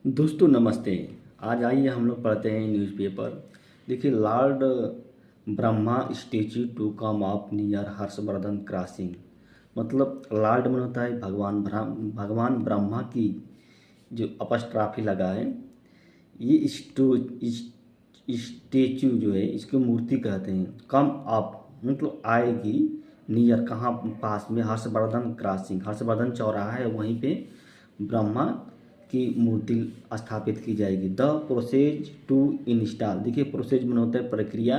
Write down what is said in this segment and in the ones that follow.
दोस्तों नमस्ते। आज आइए हम लोग पढ़ते हैं न्यूज़पेपर। देखिए, lord Brahma statue to come up near Harshvardhan crossing. मतलब लॉर्ड में होता है भगवान ब्रह्मा की जो अपस्ट्राफी लगा है। ये स्टेच्यू जो है इसको मूर्ति कहते हैं। कम अप मतलब आएगी, नियर कहाँ पास में, हर्षवर्धन क्रॉसिंग, हर्षवर्धन चौराहा है वहीं पे ब्रह्मा की मूर्ति स्थापित की जाएगी। द प्रोसेज टू इंस्टॉल, देखिए प्रोसेज में होता है प्रक्रिया,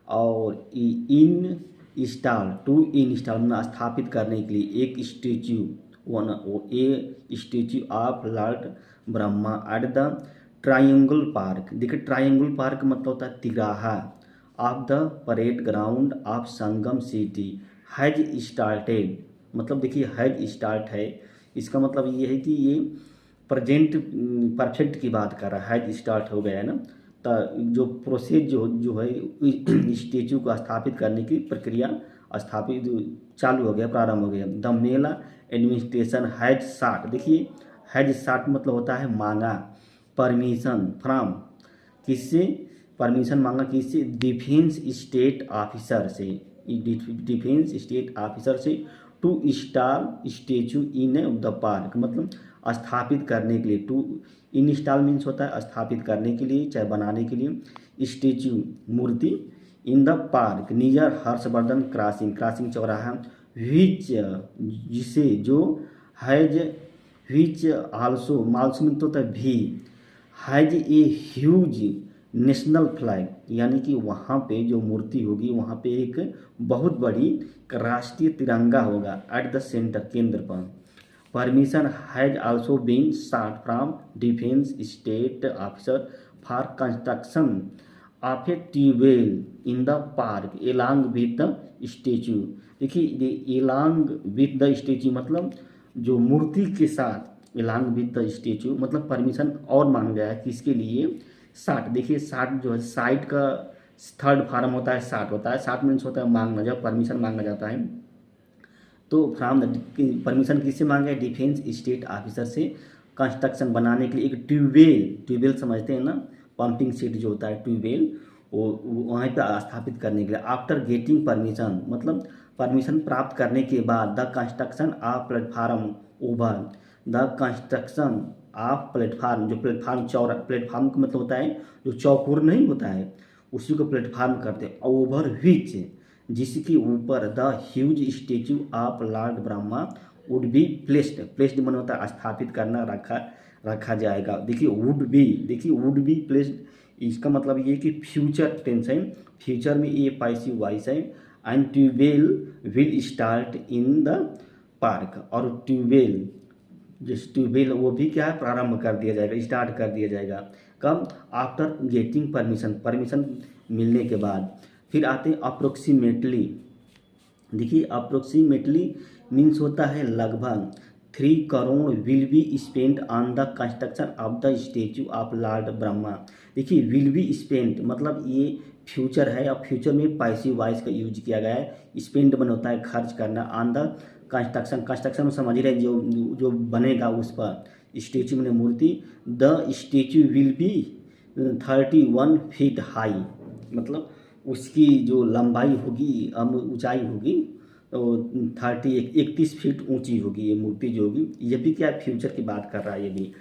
और इन इंस्टॉल टू इंस्टॉल में स्थापित करने के लिए एक स्टेच्यू, वो a statue of lord Brahma at the triangle park. देखिए ट्रायंगल पार्क मतलब होता है तिराहा of the parade ground of Sangam city has started. मतलब देखिए हैज स्टार्ट है, इसका मतलब ये है कि ये प्रेजेंट परफेक्ट की बात कर रहा है, स्टार्ट हो गया है ना। तो जो प्रोसेस जो है स्टेचू को स्थापित करने की प्रक्रिया स्थापित चालू हो गया, प्रारंभ हो गया। द मेला एडमिनिस्ट्रेशन हैज साट, देखिए हैज साट मतलब होता है मांगा परमिशन फ्रॉम, किससे परमिशन मांगा, किससे, डिफेंस स्टेट ऑफिसर से, डिफेंस स्टेट ऑफिसर से to install statue in the park. मतलब स्थापित करने के लिए, टू इंस्टॉल मीन्स होता है स्थापित करने के लिए चाहे बनाने के लिए, स्टेचू मूर्ति in the park near Harshvardhan crossing, crossing चौराहा, विच जिसे जो हैज, विच आल्सो, माल्सो मीन तो होता है भी, has a huge national flag, यानी कि वहाँ पे जो मूर्ति होगी वहाँ पे एक बहुत बड़ी राष्ट्रीय तिरंगा होगा एट द सेंटर, केंद्र पर। Permission has also been sought from defence state officer for construction of a tubewell in the park along with the statue. देखिए एलॉन्ग विद द स्टेच्यू मतलब जो मूर्ति के साथ, एलॉन्ग विद द स्टेच्यू मतलब permission और मांग गया है किसके लिए, साठ। देखिए साठ जो है साइट का थर्ड फॉर्म होता है, साठ होता है, साठ मीन्स होता है मांगना, जब परमिशन मांगा जाता है तो फ्रॉम परमिशन किससे मांगे, डिफेंस स्टेट ऑफिसर से कंस्ट्रक्शन बनाने के लिए एक ट्यूबवेल, ट्यूबवेल समझते हैं ना, पंपिंग सेट जो होता है ट्यूबवेल, वो वहीं पर स्थापित करने के लिए। आफ्टर गेटिंग परमिशन मतलब परमिशन प्राप्त करने के बाद, the construction of platform over, the construction of platform, जो प्लेटफार्म चौरा, प्लेटफार्म का मतलब होता है जो चौकोर नहीं होता है उसी को प्लेटफार्म करते हैं। ओवर विच, जिसके ऊपर the huge statue of lord Brahma would be placed, placed मन होता है स्थापित करना, रखा रखा जाएगा। देखिए वुड बी, देखिए वुड बी प्लेस्ड, इसका मतलब ये कि फ्यूचर टेंस है, फ्यूचर में ये पैसिव वॉइस है। And tubewell will start in the park, और ट्यूबवेल, जिस ट्यूबवेल वो भी क्या है, प्रारंभ कर दिया जाएगा, स्टार्ट कर दिया जाएगा। कब, आफ्टर गेटिंग परमिशन, परमिशन मिलने के बाद। फिर आते हैं अप्रोक्सीमेटली। देखिए अप्रोक्सीमेटली मीन्स होता है लगभग, 3 crore will be spent on the construction of the statue of lord Brahma. देखिए विल बी स्पेंट मतलब ये फ्यूचर है, और फ्यूचर में पैसिव वॉइस का यूज किया गया है। स्पेंड मन होता है खर्च करना, ऑन द कंस्ट्रक्शन, कंस्ट्रक्शन में समझ रहे जो जो बनेगा उस पर, स्टेच्यू में मूर्ति। The statue will be 31 feet high, मतलब उसकी जो लंबाई होगी, ऊंचाई होगी, तो 31 फीट ऊंची होगी ये मूर्ति जो होगी। ये भी क्या फ्यूचर की बात कर रहा है ये भी।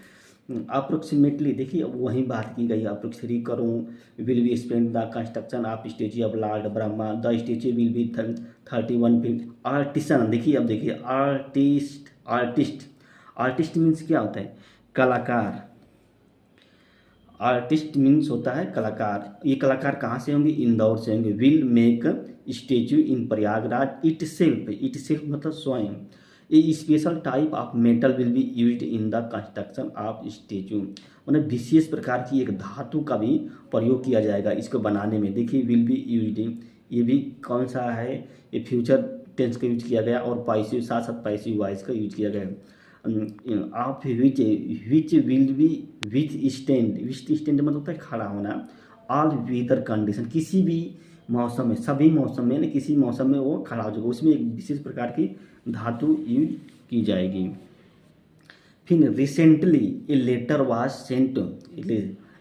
अप्रोक्सीमेटली देखिए वहीं बात की गई, अप्रोक्सीमेटली करूँ, will be spend the construction of statue of lord Brahma, the statue will be 31 feet. Artisan, देखिए अब देखिए आर्टिस्ट, आर्टिस्ट, आर्टिस्ट मीन्स क्या होता है, कलाकार। आर्टिस्ट मीन्स होता है कलाकार। ये कलाकार कहाँ से होंगे, इंदौर से होंगे। Will make statue in Prayagraj, itself, itself मतलब स्वयं। A special type of metal will be used in the construction of statue, मतलब विशेष प्रकार की एक धातु का भी प्रयोग किया जाएगा इसको बनाने में। देखिए विल बी यूज्ड, ये भी कौन सा है, ये फ्यूचर टेंस का यूज किया गया, और पैसिव साथ साथ पैसिव वॉइस का यूज किया गया। Of which will be with stand, with stand मतलब होता है खड़ा होना, ऑल वेदर कंडीशन, किसी भी मौसम में, सभी मौसम में, यानी किसी मौसम में वो खड़ा हो जाएगा, उसमें एक विशेष प्रकार की धातु यूज की जाएगी। फिर recently a letter was sent,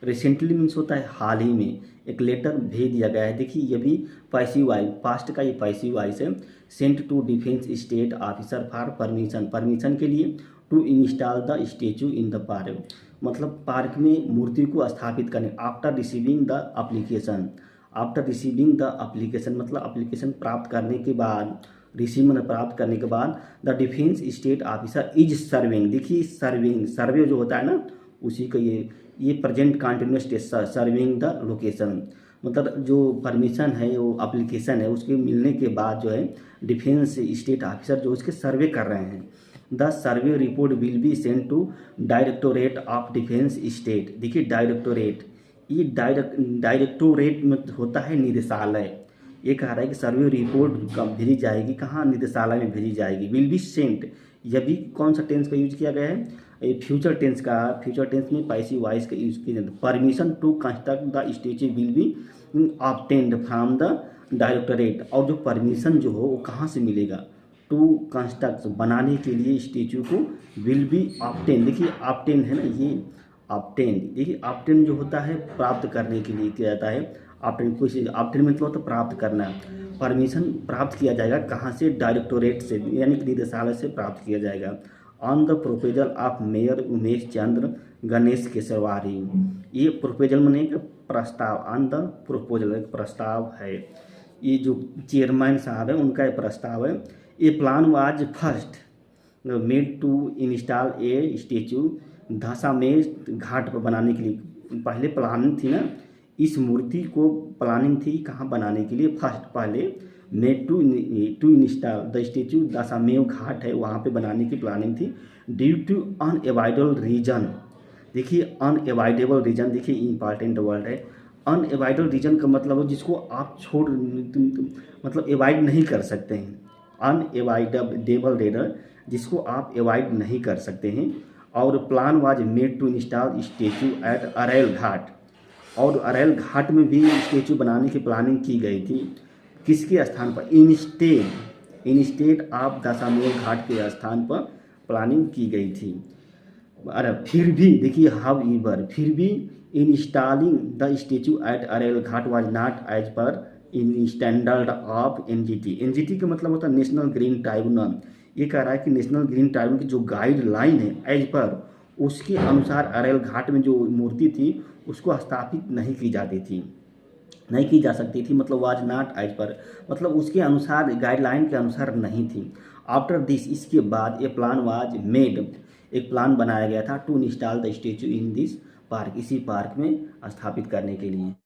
recently means होता है हाल ही में, एक लेटर भेज दिया गया है। देखिए ये भी पैसिव वॉइस, पास्ट का ये पैसिव वॉइस है। Sent to defence state officer for permission, permission के लिए to install the statue in the park, मतलब पार्क में मूर्ति को स्थापित करने। After receiving the application, after receiving the application मतलब एप्लीकेशन प्राप्त करने के बाद, रिसीव मतलब प्राप्त करने के बाद, the defence state officer is serving. देखिए सर्विंग, सर्वे जो होता है ना उसी का ये present continuous tense, serving the location, मतलब जो परमिशन है वो एप्लीकेशन है उसके मिलने के बाद जो है डिफेंस स्टेट ऑफिसर जो उसके सर्वे कर रहे हैं। The survey report will be send to directorate of defence state. देखिए डायरेक्टोरेट, ये डायरेक्टोरेट में होता है निदेशालय। ये कह रहा है कि सर्वे रिपोर्ट कब भेजी जाएगी, कहाँ, निदेशालय में भेजी जाएगी। विल बी सेंट, यह भी कौन सा टेंस का यूज किया गया है, फ्यूचर टेंस का, फ्यूचर टेंस में पैसिव वॉइस का यूज किया जाता है। Permission to construct the statue will be obtained from the directorate, और जो परमिशन जो हो वो कहाँ से मिलेगा, टू कंस्ट्रक्ट बनाने के लिए स्टेचू को, विल बी ऑब्टेन। देखिए ऑब्टेन है ना, ये ऑब्टेन, देखिए ऑब्टेन जो होता है प्राप्त करने के लिए किया जाता है। ऑब्टेन कोई चीज़, ऑब्टेन मतलब तो प्राप्त करना, परमिशन प्राप्त किया जाएगा कहाँ से, डायरेक्टोरेट से, यानी कि निदेशालय से प्राप्त किया जाएगा। On the proposal of mayor Umesh Chandra Ganesh Kesarwani, ये प्रोपोजल माने एक प्रस्ताव, ऑन द प्रोपोजल एक प्रस्ताव है, ये जो चेयरमैन साहब है उनका ये प्रस्ताव है। A plan was first made to install a statue Dashashwamedh Ghat पर बनाने के लिए, पहले प्लानिंग थी ना इस मूर्ति को, प्लानिंग थी कहाँ बनाने के लिए, फर्स्ट पहले made to install the statue Dashashwamedh Ghat है वहाँ पे बनाने की प्लानिंग थी। ड्यू टू अनएवॉइडेबल रीजन, देखिए अनएवॉइडेबल रीजन, देखिए इंपॉर्टेंट वर्ड है। अनएवॉइडेबल रीजन का मतलब है जिसको आप छोड़, मतलब एवॉइड नहीं कर सकते हैं, अनएवॉइडेबल रीजन जिसको आप एवॉइड नहीं कर सकते हैं। और plan was made to install statue at Arail Ghat, और अरेल घाट में भी स्टेचू बनाने की प्लानिंग की गई थी, किसके स्थान पर, इंस्टेड ऑफ दशामेव घाट के स्थान पर प्लानिंग की गई थी। अरे फिर भी देखिए हाउ एवर, फिर भी installing the statue at Arail Ghat was not as per in standard of NGT. NGT का मतलब होता है नेशनल ग्रीन ट्राइब्यूनल। ये कह रहा है कि नेशनल ग्रीन ट्राइब्यूनल की जो गाइडलाइन है एज पर, उसके अनुसार अरेल घाट में जो मूर्ति थी उसको स्थापित नहीं की जाती थी, नहीं की जा सकती थी, मतलब वाज नॉट एज पर, मतलब उसके अनुसार, गाइडलाइन के अनुसार नहीं थी। आफ्टर दिस, इसके बाद ए प्लान वाज मेड, एक प्लान बनाया गया था to install the statue in this park, इसी पार्क में स्थापित करने के लिए।